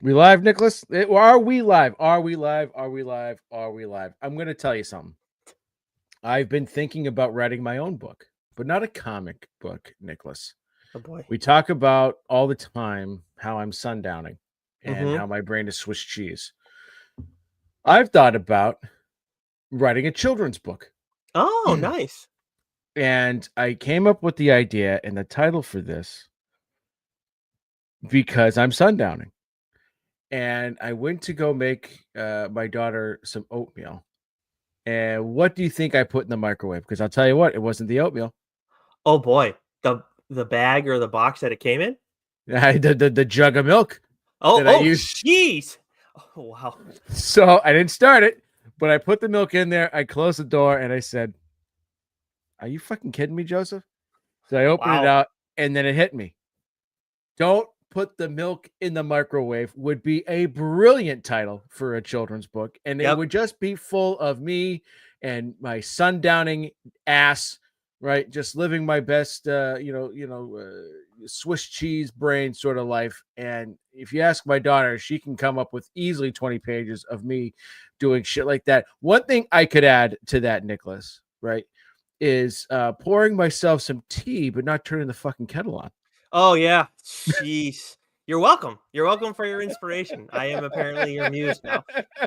We live, Nicholas? Are we live? Are we live? Are we live? Are we live? I'm going to tell you something. I've been thinking about writing my own book, but not a comic book, Nicholas. Oh boy. We talk about all the time how I'm sundowning and Mm-hmm. how my brain is Swiss cheese. I've thought about writing a children's book. Oh, nice. And I came up with the idea and the title for this because I'm sundowning. And I went to go make my daughter some oatmeal. And what do you think I put in the microwave? Because I'll tell you what, it wasn't the oatmeal. Oh boy. The bag or the box that it came in? The jug of milk Oh, that I oh, used. jeez. Oh, wow. So I didn't start it, but I put the milk in there. I closed the door and I said, "Are you fucking kidding me, Joseph?" So I opened it Wow. out and then it hit me. Don't put the milk in the microwave would be a brilliant title for a children's book. And it Yep. would just be full of me and my sundowning ass, right? Just living my best, Swiss cheese brain sort of life. And if you ask my daughter, she can come up with easily 20 pages of me doing shit like that. One thing I could add to that, Nicholas, right, is pouring myself some tea, but not turning the fucking kettle on. Oh yeah. Jeez. You're welcome. You're welcome for your inspiration. I am apparently your muse now.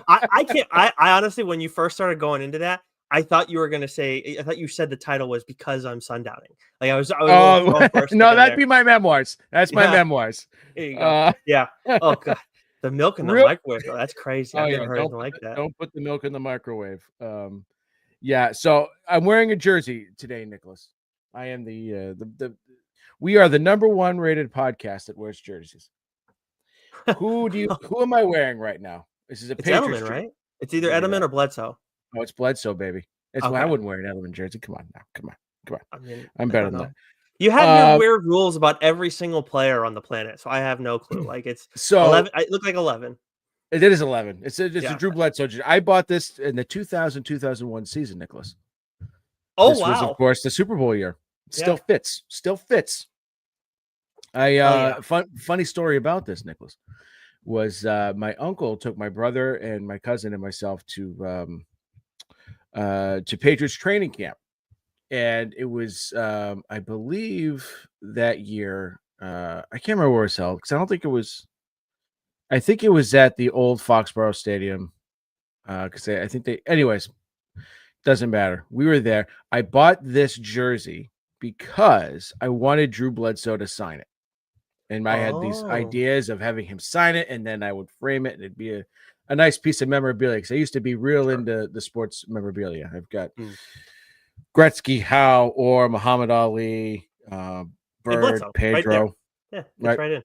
I can't I honestly, when you first started going into that, I thought you were gonna say I thought you said the title was because I'm sundowning. Like I was a little Oh thrown for a no, second that'd there. be my memoirs. That's my Yeah, memoirs. there you go. Uh, Yeah. Oh god. The milk in the real. microwave though, that's crazy. Oh I've never yeah, heard anything like that. don't put the milk in the microwave. Yeah. So I'm wearing a jersey today, Nicholas. I am the. We are the number one rated podcast that wears jerseys. Who am I wearing right now? This is a It's Patriots Edelman, jersey. right? It's either Look at Edelman that. or Bledsoe. Oh, it's Bledsoe, baby. It's why I Okay. wouldn't wear an Edelman jersey. Come on now. Come on. Come on. I mean, I'm I better don't than know. that. You have your Um, weird rules about every single player on the planet, so I have no clue. Like it's so 11. It looked like 11. it is 11. It's a Yeah. Drew Bledsoe jersey. I bought this in the 2000-2001 season, Nicholas. Oh This was, of wow. course, the Super Bowl year. Still Yeah. fits. Still fits. Hell yeah. Funny story about this, Nicholas, was my uncle took my brother and my cousin and myself to Patriots training camp. And it was I believe that year, I can't remember where it was held because I think it was at the old Foxborough Stadium. Because I think anyways, doesn't matter. We were there. I bought this jersey because I wanted Drew Bledsoe to sign it. And I had these Oh. ideas of having him sign it, and then I would frame it, and it'd be a nice piece of memorabilia. Because I used to be real Sure. into the sports memorabilia. I've got Hmm. Gretzky, Howe, or Muhammad Ali, Hey, Bird, Bledsoe, right there. Pedro. Yeah, fits Right. right in.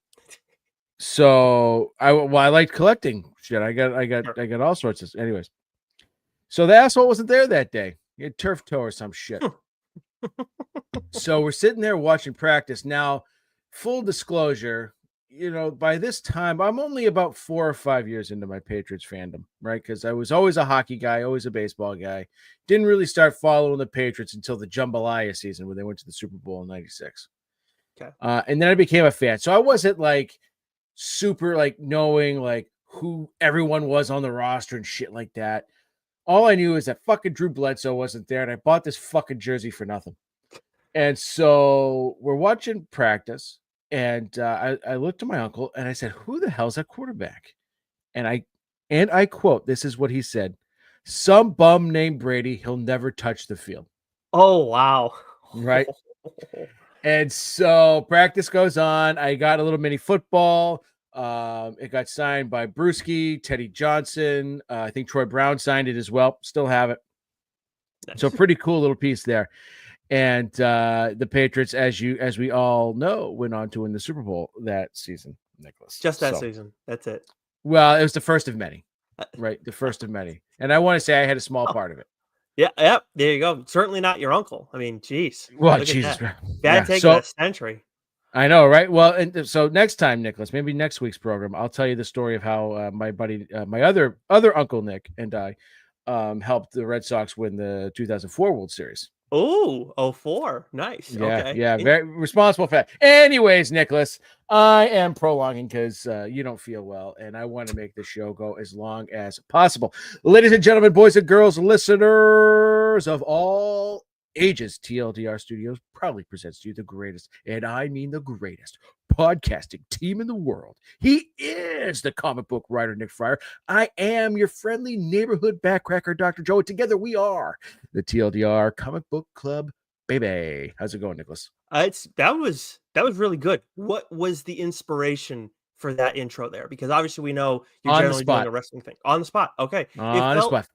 So I liked collecting shit. Sure. I got all sorts of. Anyways, so the asshole wasn't there that day. He had turf toe or some shit. So we're sitting there watching practice. Now, full disclosure, by this time, I'm only about 4 or 5 years into my Patriots fandom, right? Because I was always a hockey guy, always a baseball guy. Didn't really start following the Patriots until the Jambalaya season when they went to the Super Bowl in '96. Okay. And then I became a fan. So I wasn't like super like knowing like who everyone was on the roster and shit like that. All I knew is that fucking Drew Bledsoe wasn't there, and I bought this fucking jersey for nothing. And so we're watching practice, and I looked to my uncle and I said, "Who the hell's that quarterback?" And I quote, "This is what he said: Some bum named Brady. He'll never touch the field." Oh wow. Right. And so practice goes on. I got a little mini football. It got signed by Brewski, Teddy Johnson. I think Troy Brown signed it as well. Still have it. Nice. So pretty cool little piece there. And the Patriots, as we all know, went on to win the Super Bowl that season, Nicholas. Just that season. That's it. Well, it was the first of many, right? The first of many. And I want to say I had a small Oh, part of it. yeah. Yep. There you go. Certainly not your uncle. I mean, geez. Well, Look Jesus. at that. Yeah. Bad take So of a century. I know, right? Well, and so next time, Nicholas, maybe next week's program, I'll tell you the story of how my buddy, my other uncle Nick, and I helped the Red Sox win the 2004 World Series. Oh, 04. Nice. Yeah, Okay. yeah, very responsible for that. Anyways, Nicholas, I am prolonging because you don't feel well, and I want to make the show go as long as possible. Ladies and gentlemen, boys and girls, listeners of all ages, TLDR Studios proudly presents to you the greatest, and I mean the greatest, podcasting team in the world. He is the comic book writer, Nick Friar. I am your friendly neighborhood backcracker, Dr. Joe. Together we are the TLDR Comic Book Club. Baby, how's it going, Nicholas? That was really good. What was the inspiration for that intro there? Because obviously we know you're On the generally doing spot. a wrestling thing on the spot. Okay, it On the felt. spot.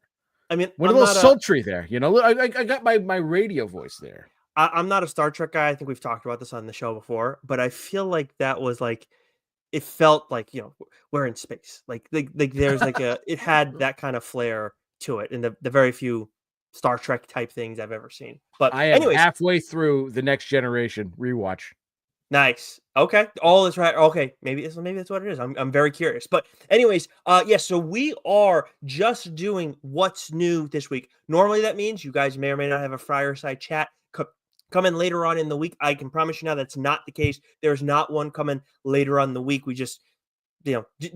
I mean, Went a little sultry there. You know, I got my radio voice there. I'm not a Star Trek guy. I think we've talked about this on the show before, but I feel like that was like it felt like we're in space. Like there's like it had that kind of flair to it in the very few Star Trek type things I've ever seen. But I am anyways, halfway through the Next Generation rewatch. nice. Okay. All is right. Okay. Maybe that's what it is. I'm very curious. But anyways, yes, so we are just doing what's new this week. Normally that means you guys may or may not have a fireside chat come in later on in the week. I can promise you now that's not the case. There's not one coming later on in the week. We just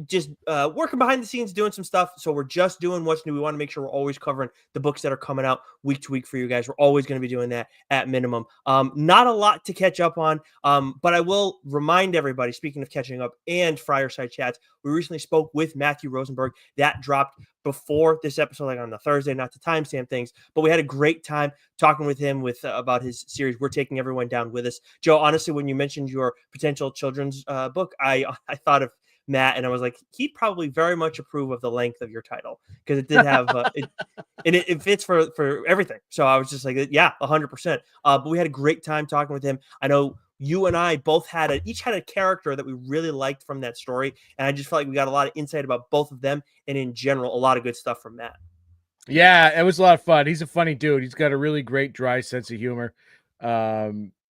just working behind the scenes, doing some stuff. So we're just doing what's new. We want to make sure we're always covering the books that are coming out week to week for you guys. We're always going to be doing that at minimum. Not a lot to catch up on, but I will remind everybody, speaking of catching up and Fireside Chats, we recently spoke with Matthew Rosenberg. That dropped before this episode, like on the Thursday, not to timestamp things, but we had a great time talking with him about his series. We're taking everyone down with us. Joe, honestly, when you mentioned your potential children's book, I thought of Matt, and I was like, he'd probably very much approve of the length of your title because it did have it fits for everything. So I was just like, yeah, 100%. But we had a great time talking with him. I know you and I both each had a character that we really liked from that story, and I just felt like we got a lot of insight about both of them, and in general, a lot of good stuff from Matt. Yeah, it was a lot of fun. He's a funny dude. He's got a really great dry sense of humor.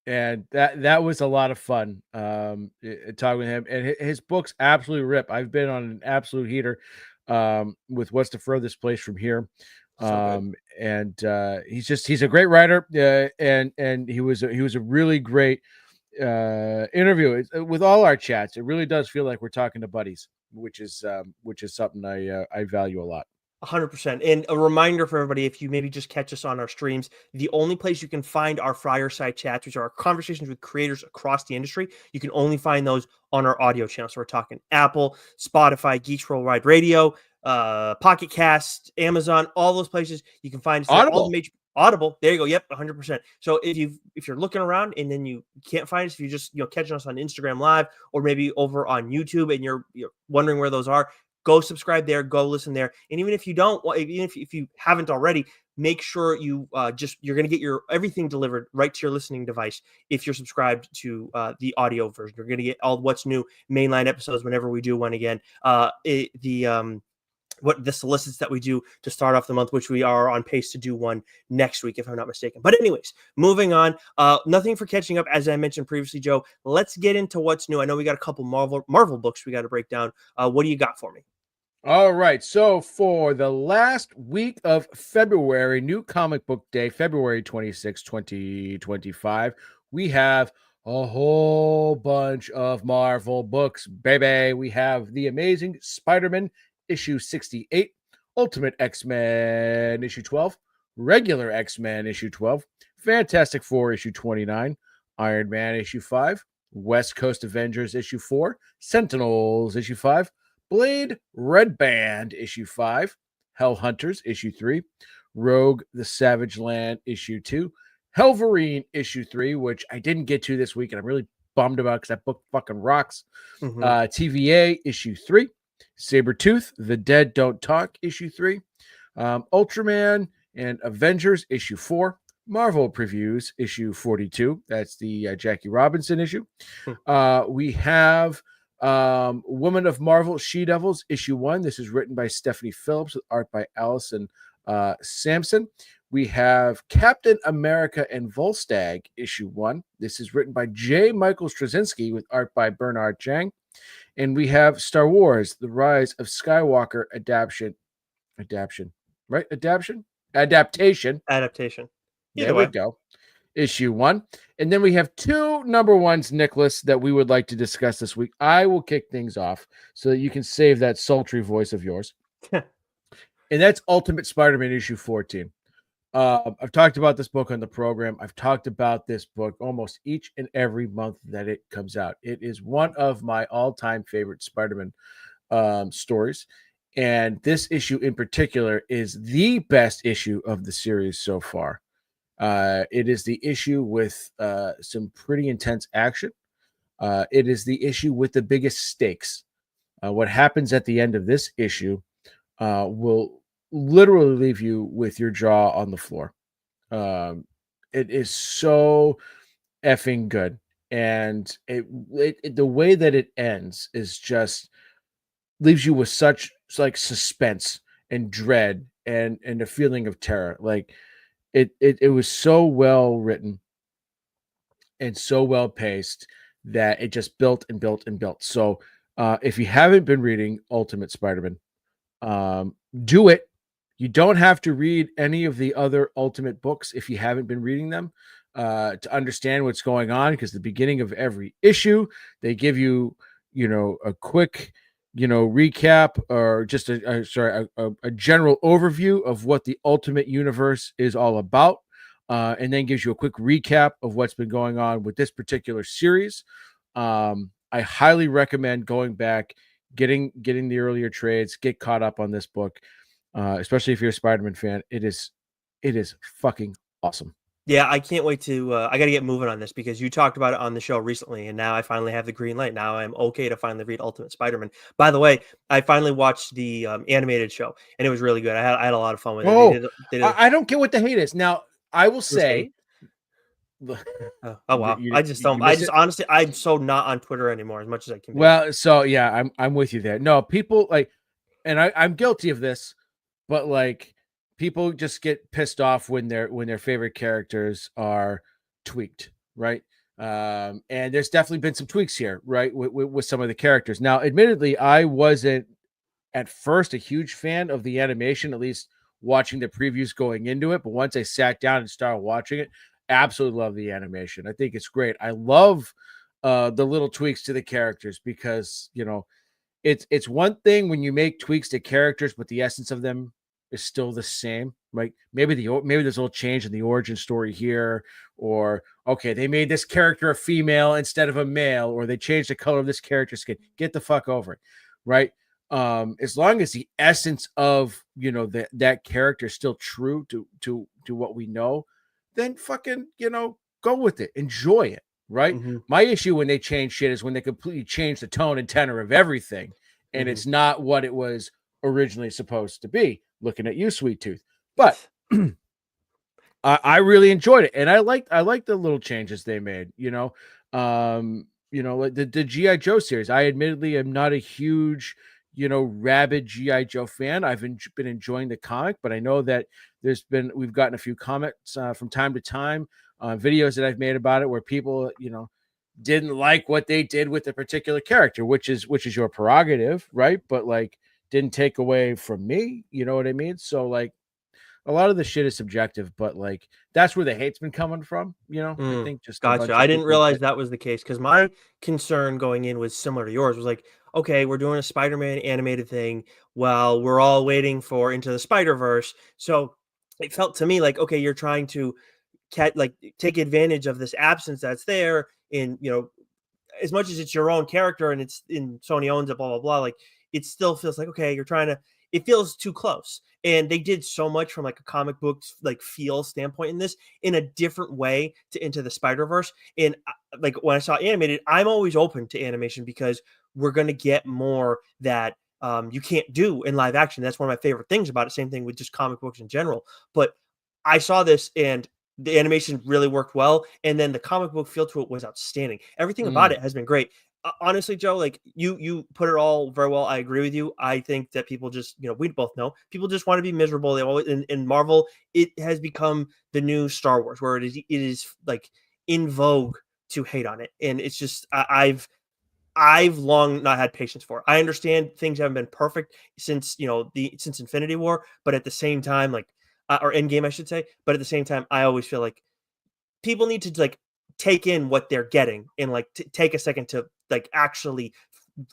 And that was a lot of fun talking with him, and his books absolutely rip. I've been on an absolute heater with What's the Furthest Place from Here. And he's a great writer, and he was a really great interview. With all our chats, it really does feel like we're talking to buddies, which is something I value a lot. 100%. And a reminder for everybody, if you maybe just catch us on our streams, the only place you can find our Fireside Chats, which are our conversations with creators across the industry, you can only find those on our audio channel. So we're talking Apple, Spotify, Geeks Worldwide Radio, Pocket Cast, Amazon, all those places. You can find us there. All the major Audible. There you go. Yep, 100%. So if you're looking around and then you can't find us, if you just catching us on Instagram Live or maybe over on YouTube and you're wondering where those are, go subscribe there, go listen there. And even if you don't, even if you haven't already, make sure you you're going to get your everything delivered right to your listening device if you're subscribed to the audio version. You're going to get all what's new mainline episodes whenever we do one again. The solicits that we do to start off the month, which we are on pace to do one next week, if I'm not mistaken. But anyways, moving on. Nothing for catching up, as I mentioned previously, Joe. Let's get into what's new. I know we got a couple Marvel books we got to break down. What do you got for me? All right. So for the last week of February, New Comic Book Day, February 26, 2025, we have a whole bunch of Marvel books, baby. We have The Amazing Spider-Man issue 68, Ultimate X-Men issue 12, Regular X-Men issue 12, Fantastic Four issue 29, Iron Man issue 5, West Coast Avengers issue 4, Sentinels issue 5, Blade Red Band issue 5, Hell Hunters issue 3, Rogue the Savage Land issue 2, Helverine issue 3, which I didn't get to this week, and I'm really bummed about because that book fucking rocks. TVA issue 3, Sabretooth, The Dead Don't Talk issue 3, Ultraman and Avengers issue 4, Marvel Previews issue 42. That's the Jackie Robinson issue. We have Woman of Marvel, She-Devils, issue 1. This is written by Stephanie Phillips with art by Allison Sampson. We have Captain America and Volstagg, issue 1. This is written by J. Michael Straczynski with art by Bernard Chang. And we have Star Wars, The Rise of Skywalker adaptation. Either There we way. go. Issue 1. And then we have 2 number ones, Nicholas, that we would like to discuss this week. I will kick things off so that you can save that sultry voice of yours. And that's Ultimate Spider-Man issue 14. I've talked about this book on the program. I've talked about this book almost each and every month that it comes out. It is one of my all-time favorite Spider-Man stories. And this issue in particular is the best issue of the series so far. It is the issue with some pretty intense action. It is the issue with the biggest stakes. What happens at the end of this issue will literally leave you with your jaw on the floor. It is so effing good, and the way that it ends is just leaves you with such like suspense and dread and a feeling of terror. Like it was so well written and so well paced that it just built and built and built. So if you haven't been reading Ultimate Spider-Man, do it. You don't have to read any of the other Ultimate books if you haven't been reading them to understand what's going on, because the beginning of every issue, they give you, a quick, recap or just a general overview of what the Ultimate Universe is all about. And then gives you a quick recap of what's been going on with this particular series. I highly recommend going back, getting the earlier trades, get caught up on this book, especially if you're a Spider-Man fan. It is fucking awesome. Yeah, I can't wait to. I got to get moving on this because you talked about it on the show recently, and now I finally have the green light. Now I'm okay to finally read Ultimate Spider-Man. By the way, I finally watched the animated show, and it was really good. I had a lot of fun with it. Oh, They did I don't get what the hate is. Now, I will was hate. say, Oh wow! I just don't. you I miss just it. honestly, I'm so not on Twitter anymore as much as I can be. Well, so yeah, I'm with you there. No, people like, and I'm guilty of this, but like people just get pissed off when their favorite characters are tweaked, right? And there's definitely been some tweaks here, right, with some of the characters. Now, admittedly, I wasn't at first a huge fan of the animation, at least watching the previews going into it. But once I sat down and started watching it, absolutely love the animation. I think it's great. I love the little tweaks to the characters because it's one thing when you make tweaks to characters, but the essence of them is still the same. Right? Maybe there's a little change in the origin story here, or okay, they made this character a female instead of a male, or they changed the color of this character's skin. Get the fuck over it, right? As long as the essence of that character is still true to what we know, then fucking go with it, enjoy it, right? Mm-hmm. My issue when they change shit is when they completely change the tone and tenor of everything, and it's not what it was originally supposed to be. Looking at you, Sweet Tooth, but I really enjoyed it, and I liked the little changes they made. Like the GI Joe series. I admittedly am not a huge rabid GI Joe fan. I've been enjoying the comic, but I know that we've gotten a few comments from time to time, videos that I've made about it, where people didn't like what they did with a particular character, which is your prerogative, right? But like didn't take away from me, you know what I mean? So like a lot of the shit is subjective, but like that's where the hate's been coming from, I think just a Gotcha. bunch I of didn't people realize that was the case because my concern going in was similar to yours. Was like, okay, we're doing a Spider-Man animated thing while we're all waiting for Into the Spider-Verse. So it felt to me like, okay, you're trying to take advantage of this absence that's there in as much as it's your own character and it's in Sony owns it, blah blah blah. Like it still feels like okay, you're trying to. It feels too close, and they did so much from like a comic book like feel standpoint in this in a different way to Into the Spider Verse. And like when I saw animated, I'm always open to animation because we're gonna get more that you can't do in live action. That's one of my favorite things about it. Same thing with just comic books in general. But I saw this and the animation really worked well, and then the comic book feel to it was outstanding. Everything about it has been great. Honestly, Joe, like you put it all very well. I agree with you. I think that people just, we both know people just want to be miserable. They always in Marvel, it has become the new Star Wars, where it is like in vogue to hate on it, and it's just I've long not had patience for it. I understand things haven't been perfect since since Infinity War, but at the same time, like or Endgame, I should say. But at the same time, I always feel like people need to like take in what they're getting and like take a second to like actually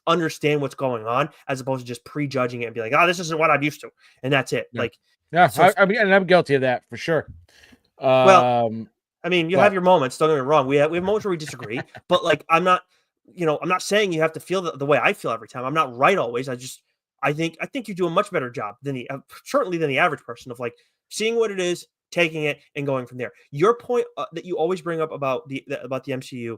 understand what's going on, as opposed to just prejudging it and be like, oh, this isn't what I'm used to, and that's it. Yeah. Like, Yeah. so I mean, and I'm guilty of that for sure. well, I mean, you have But your moments. Don't get me wrong. We have moments where we disagree, but like, I'm not, I'm not saying you have to feel the way I feel every time. I'm not right always. I think you do a much better job than certainly than the average person of like seeing what it is, taking it, and going from there. Your point that you always bring up about the MCU,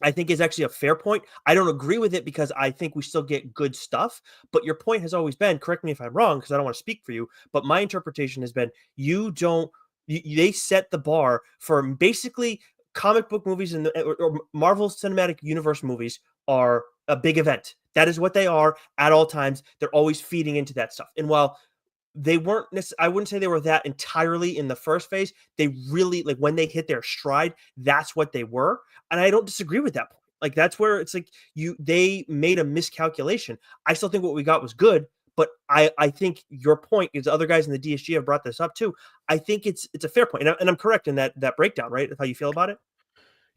I think is actually a fair point. I don't agree with it because I think we still get good stuff. But your point has always been, correct me if I'm wrong, because I don't want to speak for you, but my interpretation has been you don't. They set the bar for basically comic book movies and or Marvel Cinematic Universe movies are a big event. That is what they are at all times. They're always feeding into that stuff. And while they weren't I wouldn't say they were that entirely in the first phase. They really, like, when they hit their stride, that's what they were. And I don't disagree with that point. Like, that's where it's like they made a miscalculation. I still think what we got was good, but I think your point is, other guys in the DSG have brought this up too. I think it's a fair point. And I'm correct in that breakdown, right? Of how you feel about it.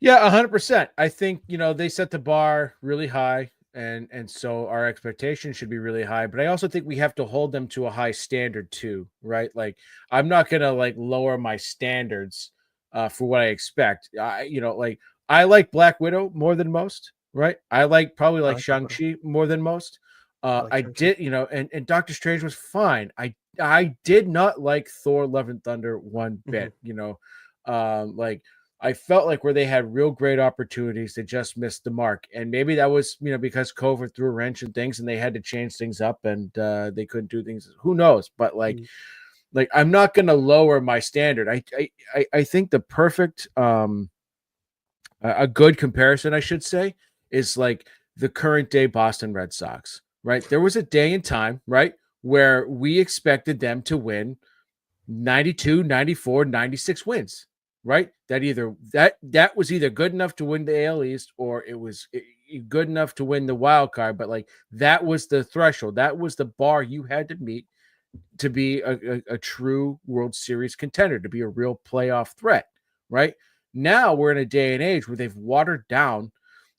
yeah, 100%. I think, they set the bar really high, and so our expectations should be really high, but I also think we have to hold them to a high standard too, right? Like, I'm not going to like lower my standards for what I expect. Like, I like Black Widow more than most, right? I probably I like like Black Widow. Shang-Chi more than most. I like I Shang-Chi. did, and Doctor Strange was fine. I did not like Thor Love and Thunder one bit, Mm-hmm. like, I felt like where they had real great opportunities, they just missed the mark. And maybe that was, because COVID threw a wrench in things and they had to change things up, and they couldn't do things. Who knows? But like I'm not going to lower my standard. I think the perfect, a good comparison, I should say, is like the current day Boston Red Sox, right? There was a day and time, right, where we expected them to win 92, 94, 96 wins, right? That was either good enough to win the AL East, or it was good enough to win the wild card. But like, that was the threshold. That was the bar you had to meet to be a true World Series contender, to be a real playoff threat, right? Now we're in a day and age where they've watered down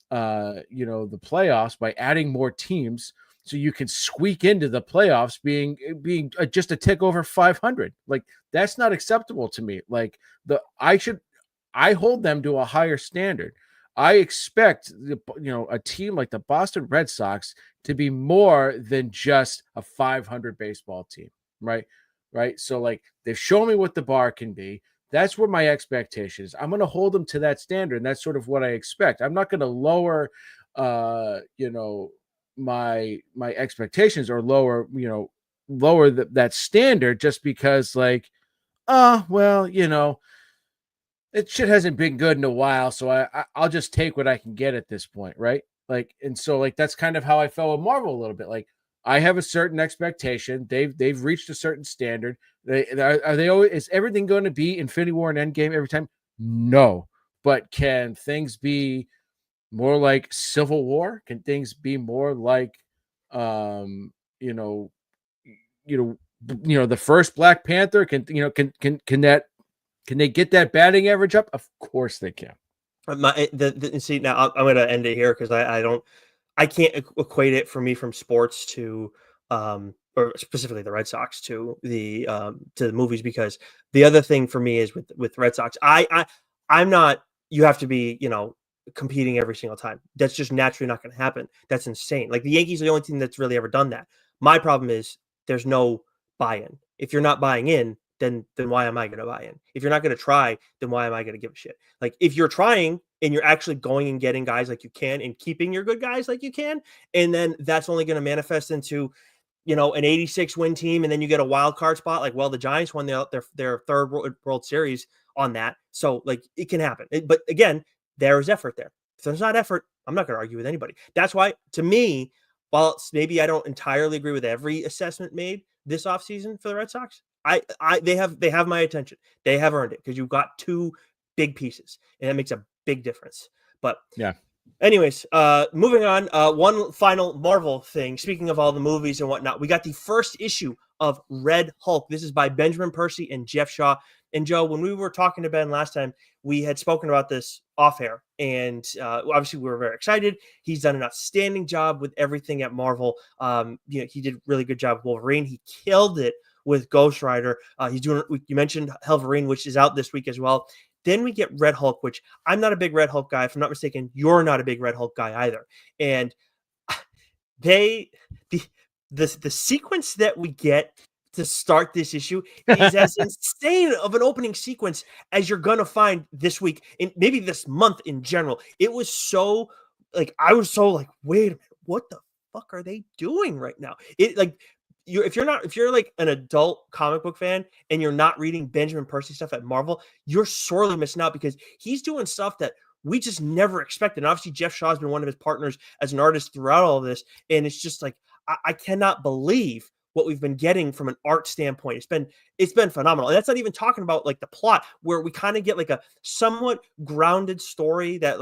the playoffs by adding more teams, so you can squeak into the playoffs being just a tick over 500. Like, that's not acceptable to me. Like, I hold them to a higher standard. I expect a team like the Boston Red Sox to be more than just a 500 baseball team, right? Right. So like, they've shown me what the bar can be. That's where my expectation is. I'm going to hold them to that standard, and that's sort of what I expect. I'm not going to lower, my expectations, or lower that standard just because, like, well, it shit hasn't been good in a while, so I'll just take what I can get at this point, right? Like, and so like, that's kind of how I felt with Marvel a little bit. Like, I have a certain expectation. They've reached a certain standard. Are they always, is everything going to be Infinity War and Endgame every time? No. But can things be more like Civil War? Can things be more like um you know the first Black Panther? Can they get that batting average up? Of course they can. See, now I'm going to end it here because I can't equate it for me from sports to or specifically the Red Sox to the movies, because the other thing for me is with Red Sox, I'm not, you have to be, competing every single time. That's just naturally not going to happen. That's insane. Like, the Yankees are the only team that's really ever done that. My problem is there's no buy-in. If you're not buying in, then why am I going to buy in? If you're not going to try, then why am I going to give a shit? Like, if you're trying and you're actually going and getting guys like you can and keeping your good guys like you can, and then that's only going to manifest into, an 86 win team, and then you get a wild card spot. Like, well, the Giants won their third World Series on that. So like, it can happen. But again, there is effort there. If there's not effort, I'm not going to argue with anybody. That's why, to me, while maybe I don't entirely agree with every assessment made this offseason for the Red Sox, they have my attention. They have earned it because you've got two big pieces, and that makes a big difference. But Yeah. Anyways, moving on. One final Marvel thing. Speaking of all the movies and whatnot, we got the first issue of Red Hulk. This is by Benjamin Percy and Jeff Shaw. And Joe, when we were talking to Ben last time, we had spoken about this off air, and obviously we were very excited. He's done an outstanding job with everything at Marvel. He did a really good job with Wolverine. He killed it with Ghost Rider. He's doing. You mentioned Wolverine, which is out this week as well. Then we get Red Hulk, which I'm not a big Red Hulk guy. If I'm not mistaken, you're not a big Red Hulk guy either. And they the sequence that we get to start this issue is as insane of an opening sequence as you're gonna find this week and maybe this month in general. It was so I was so like, wait a minute, what the fuck are they doing right now? It like if you're like an adult comic book fan and you're not reading Benjamin Percy stuff at Marvel, you're sorely missing out because he's doing stuff that we just never expected. And obviously, Jeff Shaw has been one of his partners as an artist throughout all of this, and it's just like I cannot believe what we've been getting from an art standpoint. It's been phenomenal. And that's not even talking about like the plot, where we kind of get like a somewhat grounded story that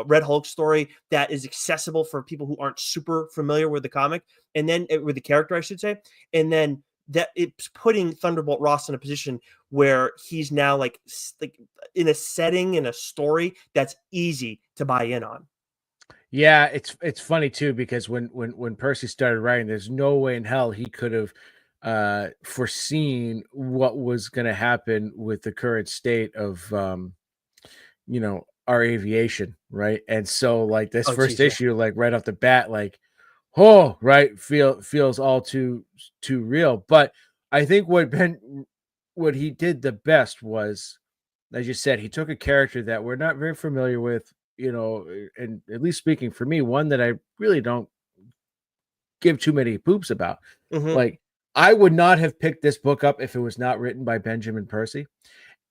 Red Hulk story that is accessible for people who aren't super familiar with the comic, and then with the character, I should say, and then that it's putting Thunderbolt Ross in a position where he's now like in a setting, in a story that's easy to buy in on. Yeah, it's funny too, because when Percy started writing, there's no way in hell he could have foreseen what was going to happen with the current state of our aviation, right? And so like this first issue, like right off the bat, like, oh, right, feels all too real. But I think what he did the best was, as you said, he took a character that we're not very familiar with, and at least speaking for me, one that I really don't give too many poops about. Mm-hmm. Like, I would not have picked this book up if it was not written by Benjamin Percy.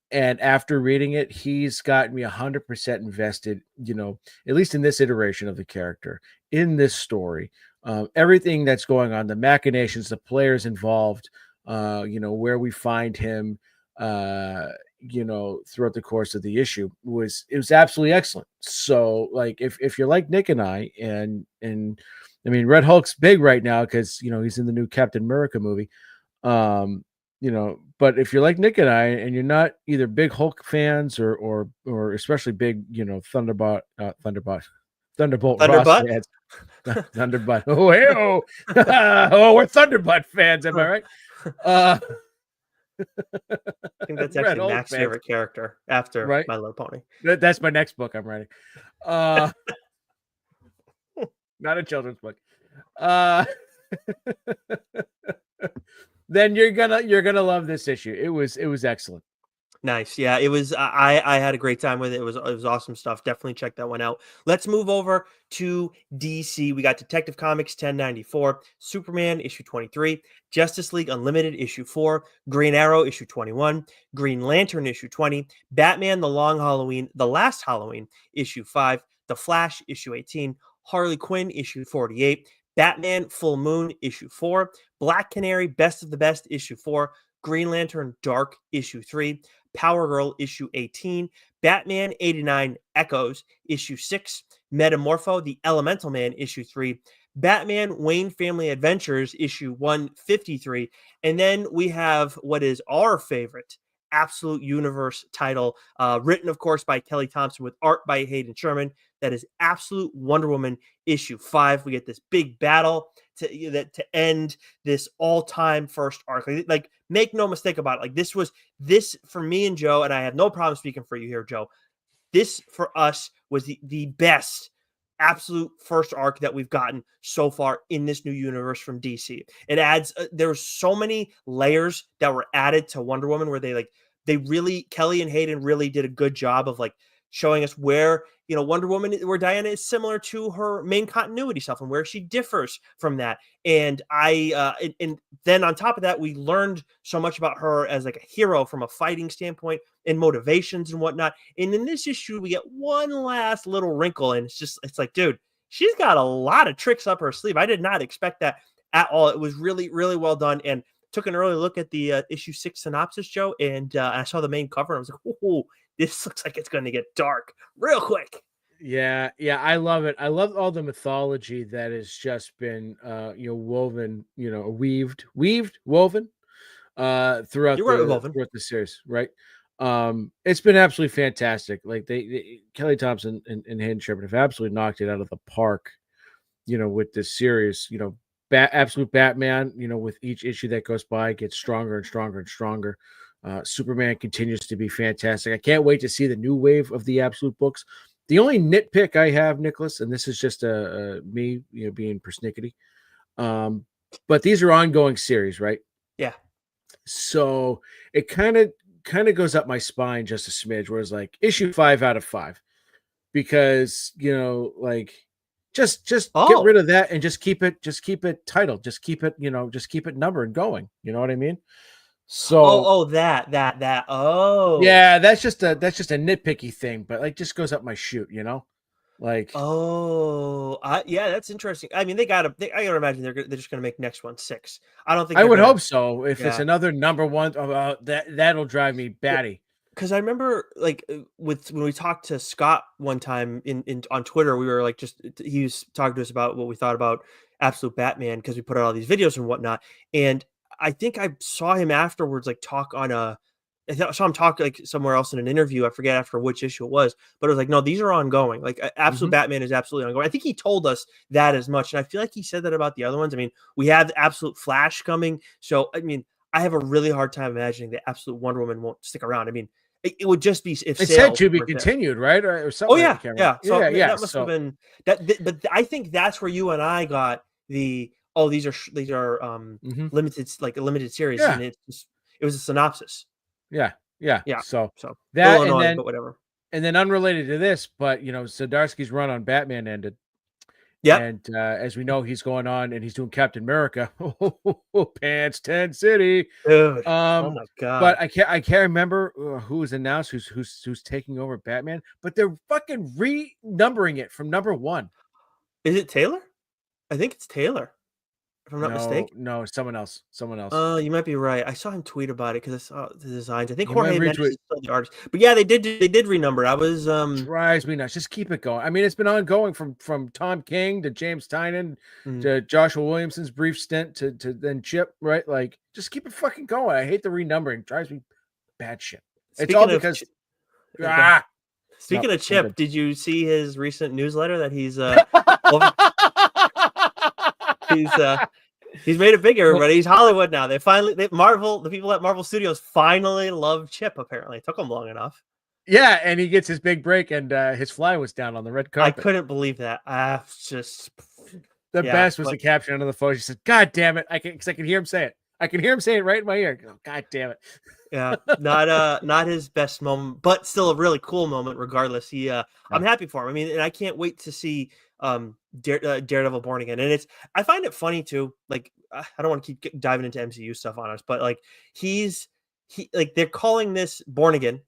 And after reading it, he's gotten me 100% invested, at least in this iteration of the character, in this story, everything that's going on, the machinations, the players involved, where we find him, throughout the course of the issue was absolutely excellent. So like if you're like Nick and I, and I mean Red Hulk's big right now because he's in the new Captain America movie. But if you're like Nick and I and you're not either big Hulk fans or especially big, Thunderbolt Ross fans. Thunderbutt. Oh, hey-oh. Oh, we're Thunderbutt fans, am I right? I think that's actually Mac's favorite character after My Little Pony. That's my next book I'm writing. Not a children's book. Then you're gonna love this issue. It was excellent. Nice. Yeah, it was. I had a great time with it. It was awesome stuff. Definitely check that one out. Let's move over to DC. We got Detective Comics 1094, Superman issue 23, Justice League Unlimited issue 4, Green Arrow issue 21, Green Lantern issue 20, Batman: The Last Halloween issue 5, The Flash issue 18, Harley Quinn issue 48, Batman Full Moon issue 4, Black Canary Best of the Best issue 4, Green Lantern Dark issue 3, Power Girl issue 18, Batman 89 Echoes issue 6, Metamorpho the Elemental Man issue 3, Batman Wayne Family Adventures issue 153, and then we have what is our favorite Absolute Universe title, written of course by Kelly Thompson with art by Hayden Sherman. That is Absolute Wonder Woman issue 5. We get this big battle to end this all-time first arc. Like, make no mistake about it. Like, this for me and Joe, and I have no problem speaking for you here, Joe. This for us was the best absolute first arc that we've gotten so far in this new universe from DC. It adds there's so many layers that were added to Wonder Woman where Kelly and Hayden really did a good job of like showing us where Wonder Woman, where Diana is similar to her main continuity stuff and where she differs from that. And and then on top of that, we learned so much about her as like a hero from a fighting standpoint and motivations and whatnot. And in this issue, we get one last little wrinkle, and it's like, dude, she's got a lot of tricks up her sleeve. I did not expect that at all. It was really, really well done. And took an early look at the issue 6 synopsis, Joe, and I saw the main cover and I was like, oh, this looks like it's going to get dark real quick. Yeah, yeah, I love it. I love all the mythology that has just been woven, woven throughout You're right, Woven. the series, right? It's been absolutely fantastic. Like Kelly Thompson and Hayden Sherman have absolutely knocked it out of the park, with this series. Absolute Batman, with each issue that goes by, gets stronger and stronger and stronger. Superman continues to be fantastic. I can't wait to see the new wave of the Absolute books. The only nitpick I have, Nicholas, and this is just me, being persnickety, but these are ongoing series, right? Yeah. So it kind of goes up my spine just a smidge, where it's like issue 5 out of 5, because like just get rid Oh. of that and just keep it titled, just keep it numbered and going. You know what I mean? So That. Oh. yeah, that's just a nitpicky thing, but like just goes up my chute. Like Oh, yeah, that's interesting. I mean, I gotta imagine they're just gonna make next one 6. I don't think I they're would gonna. hope so. If it's Yeah, another number one, that'll drive me batty. because I remember like with when we talked to Scott one time in on Twitter, we were like he was talking to us about what we thought about Absolute Batman because we put out all these videos and whatnot, and I think I saw him afterwards like talk on I saw him talk like somewhere else in an interview. I forget after which issue it was, but it was like, no, these are ongoing. Like Absolute Hmm. Batman is absolutely ongoing. I think he told us that as much, and I feel like he said that about the other ones. I mean, we have Absolute Flash coming, so I mean, I have a really hard time imagining that Absolute Wonder Woman won't stick around. I mean, it would just be if It said sales to be weren't there. continued, right, or Oh something. I yeah, can't remember. yeah. So Yeah, yeah. that must have So been that. But I think that's where you and I got the these are mhm. limited like a limited series, and Yeah, it was a synopsis. yeah, yeah. Yeah. So So little that, and annoying, then but whatever. unrelated to this, but Zdarsky's run on Batman ended, Yep. and as we know, he's going on and he's doing Captain America. Pants Tent City. Dude. Oh Um, my but god. I can't remember who was announced, who's taking over Batman. But they're fucking renumbering it from number one. Is it Taylor? I think it's Taylor, if I'm not No, mistaken. no, someone else, someone else. You might be right. I saw him tweet about it because I saw the designs. I think You might Jorge Mendes retweet. is still the artist. But yeah, they did renumber it. I was Drives me nuts. Just keep it going. I mean, it's been ongoing from Tom King to James Tynion mm, to Joshua Williamson's brief stint to then Chip, right? Like, just keep it fucking going. I hate the renumbering. It drives me bad shit. It's all speaking of because go ahead. no, Speaking of I'm Chip, good. did you see his recent newsletter that over he's he's made it bigger, Well, but he's Hollywood now. The people at Marvel Studios finally love Chip, apparently. It took them long enough. yeah, and he gets his big break, and his fly was down on the red I carpet. couldn't believe that. Just The yeah, best was but the caption under the photo. She said, "God damn it!" Because I can hear him say it. I can hear him say it right in my ear. Oh, God damn it! yeah, not his best moment, but still a really cool moment regardless. I'm Yeah. happy for him. I mean, and I can't wait to see Daredevil Born Again. And I find it funny too. Like I don't want to keep diving into MCU stuff on us, but like he like they're calling this Born Again,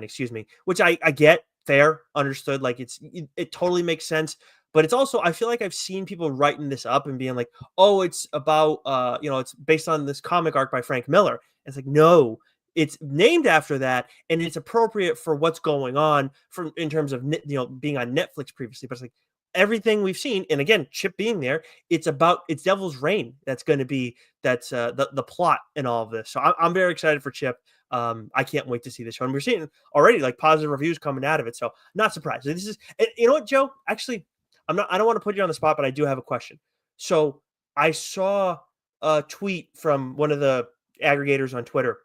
excuse me, which I get, fair, understood. Like it totally makes sense. But it's also I feel like I've seen people writing this up and being like, oh, it's about it's based on this comic arc by Frank Miller. It's like, no, it's named after that, and it's appropriate for what's going on from in terms of being on Netflix previously. But it's like everything we've seen, and again, Chip being there, it's Devil's Reign that's going to be the plot in all of this. So I'm very excited for Chip. I can't wait to see this show, and we're seeing already like positive reviews coming out of it. So not surprised. This is, and you know what, Joe? Actually, I'm not. I don't want to put you on the spot, but I do have a question. So I saw a tweet from one of the aggregators on Twitter,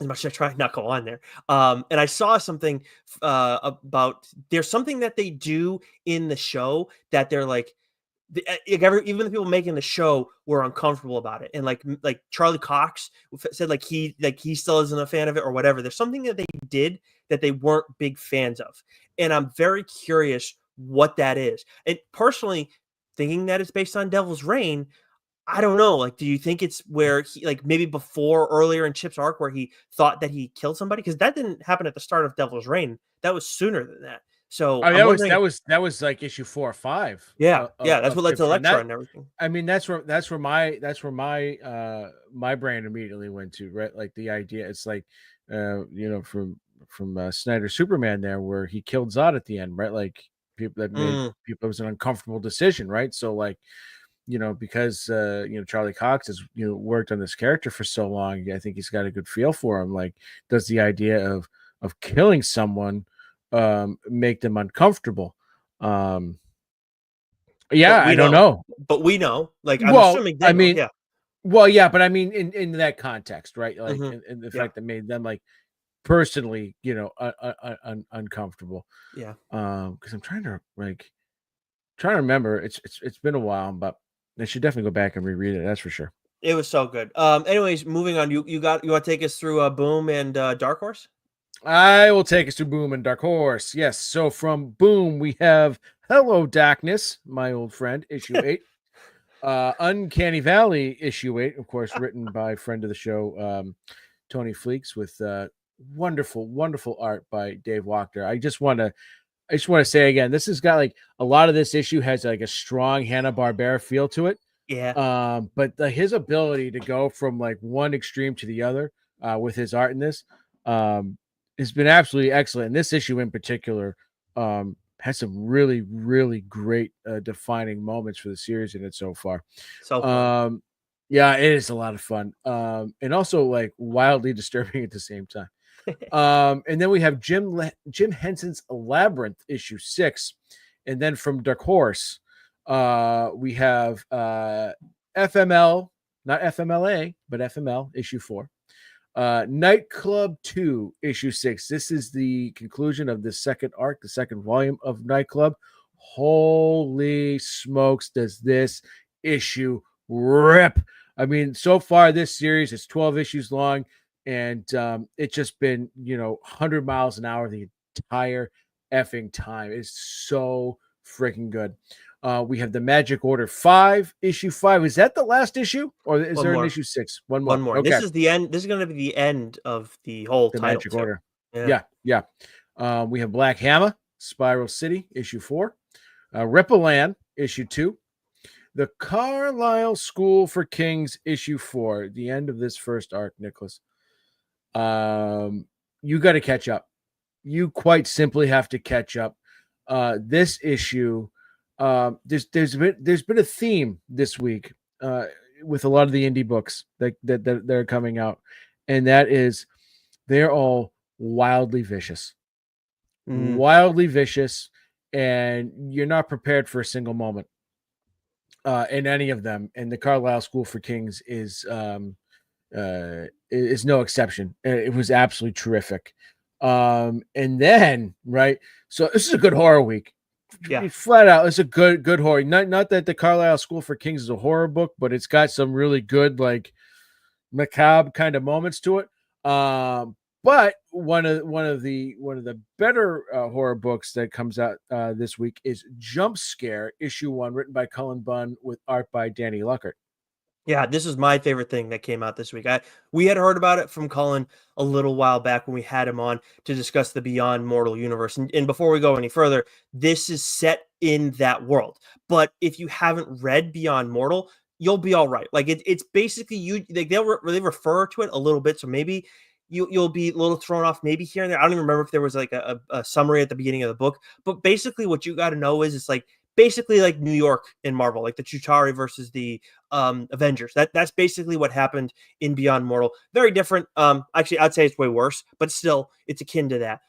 as much as I try and not go on there. And I saw something about there's something that they do in the show that they're like, even the people making the show were uncomfortable about it, and like Charlie Cox said, like he still isn't a fan of it or whatever. There's something that they did that they weren't big fans of, and I'm very curious what that is. And personally, thinking that it's based on Devil's Reign, I don't know. Like, do you think it's where he like maybe before earlier in Chip's arc where he thought that he killed somebody? Because that didn't happen at the start of Devil's Reign. That was sooner than that. So I mean, I'm that was wondering. that was that was like issue 4 or 5 Yeah, that's of what led to Chip's run. Electro That and everything. I mean, that's where my brain immediately went to, right? Like the idea, it's like from Snyder Superman there, where he killed Zod at the end, right? Like people that made people, it was an uncomfortable decision, right? So like, because Charlie Cox has worked on this character for so long, I think he's got a good feel for him. Like, does the idea of killing someone make them uncomfortable? Yeah, But I we don't know. know. But we know. Like, I'm Well, assuming I they know. mean, Yeah. well, yeah, but I mean, in that context, right? Like, Mhm. in the Yeah. fact that made them like personally, uncomfortable. Yeah. Because I'm trying to remember. It's been a while, but I should definitely go back and reread it. That's for sure. It was so good. Anyways, moving on. You want to take us through Boom and Dark Horse? I will take us to Boom and Dark Horse. Yes. So from Boom, we have Hello Darkness, my old friend, issue 8. Uncanny Valley, issue 8, of course, written by friend of the show, Tony Fleeks, with wonderful, wonderful art by Dave Wachter. I just want to say again, this has got like a lot of this issue has like a strong Hanna-Barbera feel to it. Yeah. But his ability to go from like one extreme to the other with his art in this has been absolutely excellent. And this issue in particular has some really, really great defining moments for the series in it so far. So fun. Yeah, it is a lot of fun. And also like wildly disturbing at the same time. And then we have Jim Henson's Labyrinth, issue 6. And then from Dark Horse, we have FML, not FMLA, but FML, issue 4. Nightclub 2, issue 6. This is the conclusion of the second arc, the second volume of Nightclub. Holy smokes, does this issue rip! I mean, so far this series is 12 issues long, and it's just been 100 miles an hour the entire effing time. It's so freaking good. We have the Magic Order 5, issue 5. Is that the last issue, or is One there an more. issue 6? One more. One more. Okay. This is the end. This is going to be the end of the whole The title Magic too. Order. Yeah. Yeah. We have Black Hammer, Spiral City, issue 4. Ripple issue 2. The Carlisle School for Kings, issue 4. The end of this first arc, Nicholas. You got to catch up. You quite simply have to catch up. This issue, there's been a theme this week with a lot of the indie books that are coming out, and that is they're all wildly vicious, and you're not prepared for a single moment in any of them. And the Carlisle School for Kings is no exception. It was absolutely terrific. And then right, so this is a good horror week. Yeah. Flat out, it's a good horror. Not that the Carlisle School for Kings is a horror book, but it's got some really good like macabre kind of moments to it. But one of the better horror books that comes out this week is Jump Scare, issue 1, written by Cullen Bunn with art by Danny Luckert. Yeah, this is my favorite thing that came out this week. We had heard about it from Cullen a little while back when we had him on to discuss the Beyond Mortal universe. And before we go any further, this is set in that world. But if you haven't read Beyond Mortal, you'll be all right. Like it's basically they refer to it a little bit, so maybe you'll be a little thrown off maybe here and there. I don't even remember if there was like a summary at the beginning of the book, but basically what you got to know is it's like basically like New York in Marvel, like the Chitauri versus the Avengers. That's basically what happened in Beyond Mortal. Very different. Actually, I'd say it's way worse, but still, it's akin to that.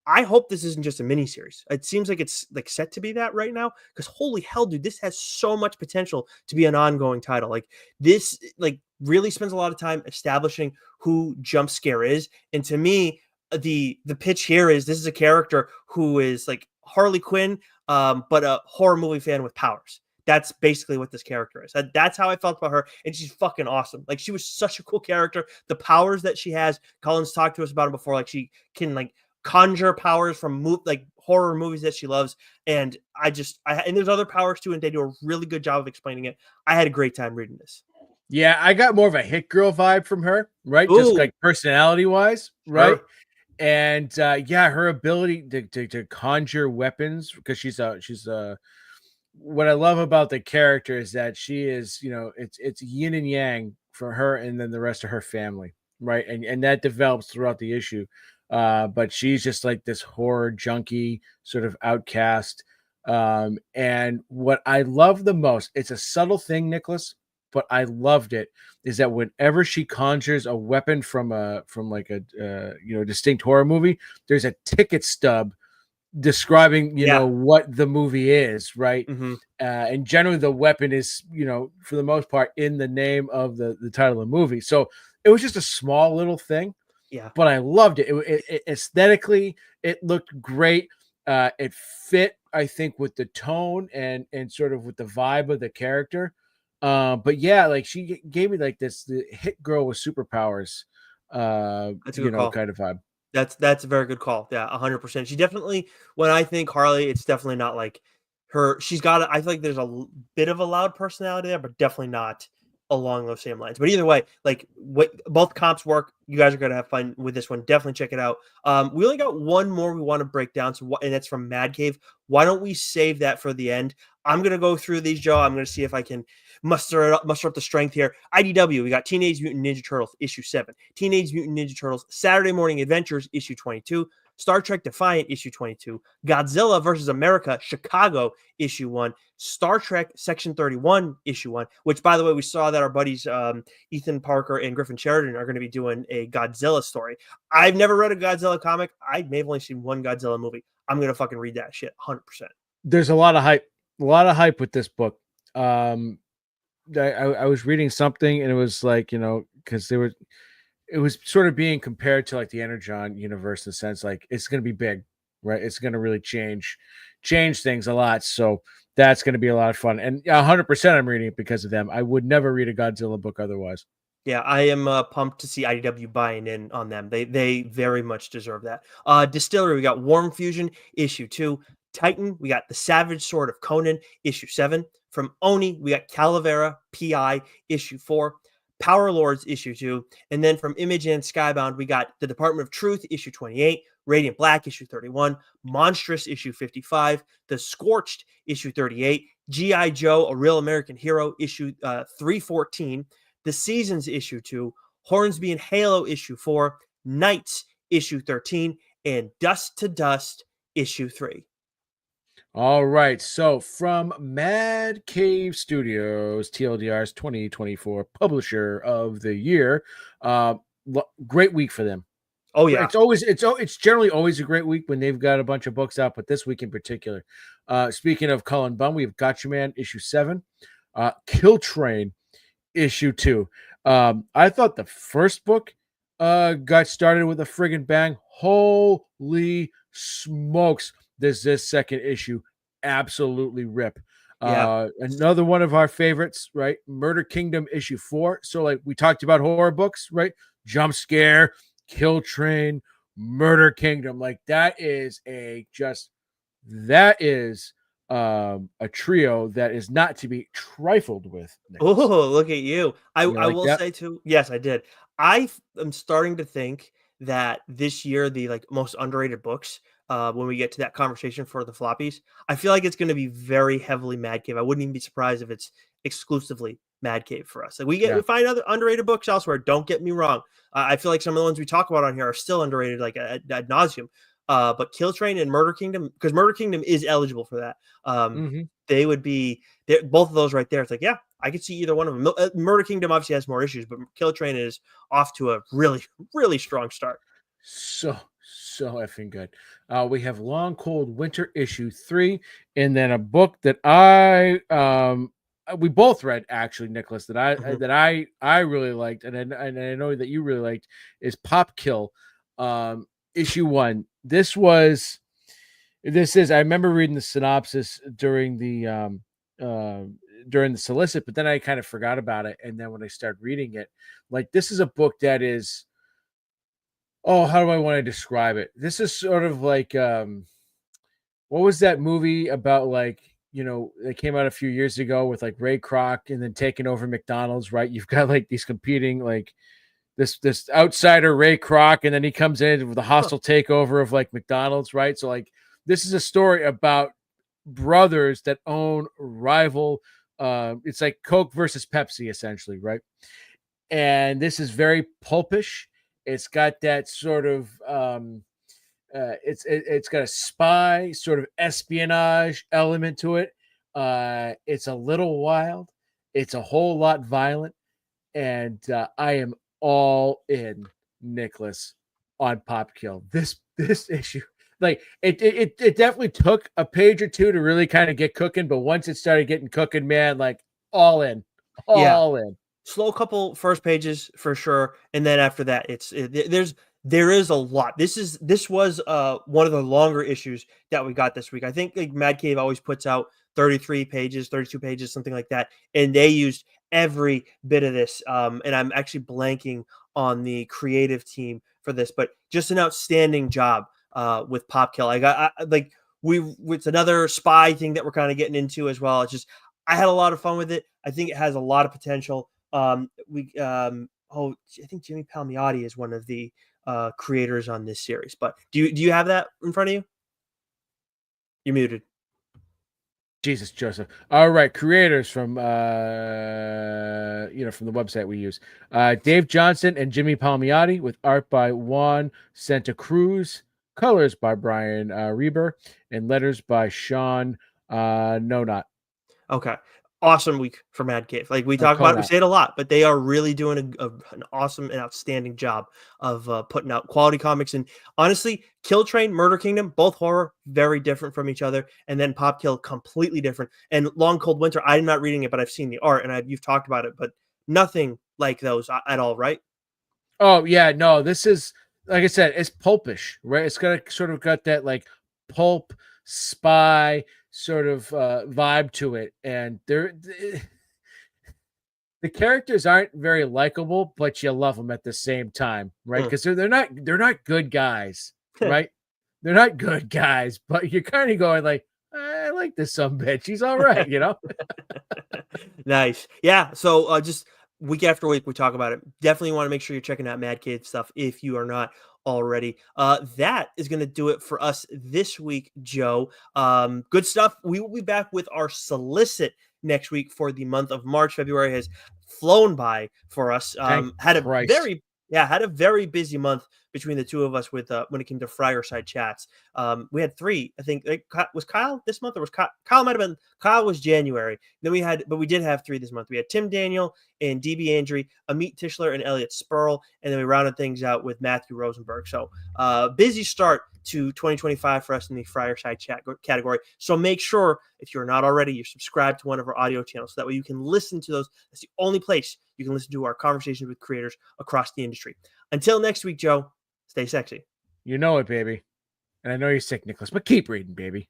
I hope this isn't just a mini series. It seems like it's like set to be that right now. Because holy hell, dude, this has so much potential to be an ongoing title. Like this, like really spends a lot of time establishing who Jump Scare is, and to me, the pitch here is this is a character who is like Harley Quinn, but a horror movie fan with powers. That's basically what this character is. That's how I felt about her, and she's fucking awesome. Like she was such a cool character. The powers that she has, Colin's talked to us about it before. Like she can like conjure powers from like horror movies that she loves, and and there's other powers too, and they do a really good job of explaining it. I had a great time reading this. Yeah, I got more of a Hit Girl vibe from her, right? Ooh, just like personality wise, right? sure. And yeah, her ability to conjure weapons, because she's what I love about the character is that she is, it's yin and yang for her and then the rest of her family, right? And that develops throughout the issue. but she's just like this horror junkie, sort of outcast. And what I love the most, it's a subtle thing, Nicholas, but I loved it, is that whenever she conjures a weapon from like a distinct horror movie, there's a ticket stub describing Yeah. what the movie is, right? Hmm. And generally the weapon is, for the most part, in the name of the title of the movie. So it was just a small little thing, Yeah. but I loved it. It aesthetically, it looked great. It fit, I think, with the tone and sort of with the vibe of the character. But yeah, like she gave me like the hit girl with superpowers, That's a good call. kind of vibe. That's a very good call. Yeah, 100%. She definitely, when I think Harley, it's definitely not like her. She's got. I feel like there's a bit of a loud personality there, but definitely not along those same lines. But either way, like what both comps work. You guys are gonna have fun with this one. Definitely check it out. We only got one more we want to break down, and that's from Mad Cave. Why don't we save that for the end? I'm gonna go through these, Joe. I'm gonna see if I can muster up the strength here. IDW, we got Teenage Mutant Ninja Turtles issue 7, Teenage Mutant Ninja Turtles Saturday Morning Adventures issue 22, Star Trek Defiant issue 22, Godzilla versus America Chicago issue 1, Star Trek Section 31 issue 1, which, by the way, we saw that our buddies Ethan Parker and Griffin Sheridan are going to be doing a Godzilla story. I've never read a Godzilla comic. I may have only seen one Godzilla movie. I'm going to fucking read that shit 100%. There's a lot of hype with this book. I was reading something and it was like, because it was sort of being compared to like the Energon universe in the sense like it's going to be big, right? It's going to really change things a lot. So that's going to be a lot of fun. And 100% I'm reading it because of them. I would never read a Godzilla book otherwise. Yeah, I am pumped to see IDW buying in on them. They very much deserve that. Distillery, we got Warm Fusion issue 2. Titan, we got The Savage Sword of Conan issue 7. From Oni, we got Calavera PI issue 4. Power Lords issue 2. And then from Image and Skybound, we got The Department of Truth issue 28. Radiant Black issue 31. Monstrous issue 55. The Scorched issue 38. G.I. Joe, A Real American Hero issue 314. The Seasons issue 2, Hornsby and Halo issue 4, Knights issue 13, and Dust to Dust issue 3. All right. So from Mad Cave Studios, TLDR's 2024 Publisher of the Year, great week for them. Oh yeah, it's generally always a great week when they've got a bunch of books out, but this week in particular. Speaking of Cullen Bunn, we have Gotcha Man issue 7, Kill Train issue 2. I thought the first book got started with a friggin' bang. Holy smokes, does this second issue absolutely rip. yeah. Another one of our favorites, right? Murder Kingdom issue 4. So like we talked about horror books, right? Jump Scare, Kill Train, Murder Kingdom. Like that is a trio that is not to be trifled with. Oh, look at you. I Like will that? say too. Yes, I did. I am starting to think that this year the like most underrated books. When we get to that conversation for the floppies, I feel like it's going to be very heavily Mad Cave. I wouldn't even be surprised if it's exclusively Mad Cave for us. Like we find other underrated books elsewhere. Don't get me wrong. I feel like some of the ones we talk about on here are still underrated, like ad nauseum. But Kill Train and Murder Kingdom, because Murder Kingdom is eligible for that. They would be both of those right there. It's like, yeah, I could see either one of them. Murder Kingdom obviously has more issues, but Kill Train is off to a really, really strong start. So effing good. We have Long Cold Winter issue 3, and then a book that we both read actually, Nicholas, that I really liked, and I know that you really liked, is Pop Kill, issue 1. This is I remember reading the synopsis during the solicit, but then I kind of forgot about it, and then when I started reading it, like this is a book that is, oh, how do I want to describe it? This is sort of like what was that movie about, like, that came out a few years ago with like Ray Kroc and then taking over McDonald's, right? You've got like these competing, like this outsider Ray Kroc, and then he comes in with a hostile takeover of like McDonald's, right? So like this is a story about brothers that own rival, it's like Coke versus Pepsi essentially, right? And this is very pulpish, It's got that sort of it's got a spy sort of espionage element to it. It's a little wild. It's a whole lot violent, and I am all in, Nicholas, on Pop Kill. This issue, like it definitely took a page or two to really kind of get cooking, but once it started getting cooking, man, like all in, Yeah. all in. Slow couple first pages for sure, and then after that, there is a lot. This was one of the longer issues that we got this week. I think like Mad Cave always puts out 33 pages, 32 pages, something like that, and they used every bit of this. And I'm actually blanking on the creative team for this, but just an outstanding job with Popkill. It's another spy thing that we're kind of getting into as well. It's just I had a lot of fun with it. I think it has a lot of potential. I think Jimmy Palmiotti is one of the creators on this series. But do you have that in front of you? You're muted. Jesus, Joseph. All right, creators from from the website we use. Dave Johnson and Jimmy Palmiotti, with art by Juan Santa Cruz, colors by Brian Reber, and letters by Sean Nonot. Okay. Awesome week for Mad Cave. Like we talk about it, we say it a lot, but they are really doing an awesome and outstanding job of putting out quality comics. And honestly, Kill Train, Murder Kingdom, both horror, very different from each other. And then Pop Kill, completely different. And Long Cold Winter, I'm not reading it, but I've seen the art and you've talked about it, but nothing like those at all, right? Oh yeah, no, this is, like I said, it's pulpish, right? It's got sort of got that like pulp spy sort of vibe to it, and the characters aren't very likable, but you love them at the same time, right? Because they're not good guys, right? They're not good guys, but you're kind of going like, I like this bitch. She's all right, you know. Nice, yeah. So just week after week we talk about it. Definitely want to make sure you're checking out Mad Cave stuff if you are not already. That is going to do it for us this week, Joe. Good stuff. We will be back with our solicit next week for the month of March. February has flown by for us. Had a very busy month between the two of us with when it came to Friar side chats. We had 3. I think was Kyle this month, or was Kyle might have been Kyle was January. Then we did have 3 this month. We had Tim Daniel and DB Andry, Amit Tischler, and Elliot Spurl, and then we rounded things out with Matthew Rosenberg. So busy start to 2025 for us in the Friar side chat category. So make sure, if you're not already, you're subscribed to one of our audio channels. So that way you can listen to those. That's the only place you can listen to our conversations with creators across the industry. Until next week, Joe, stay sexy. You know it, baby. And I know you're sick, Nicholas, but keep reading, baby.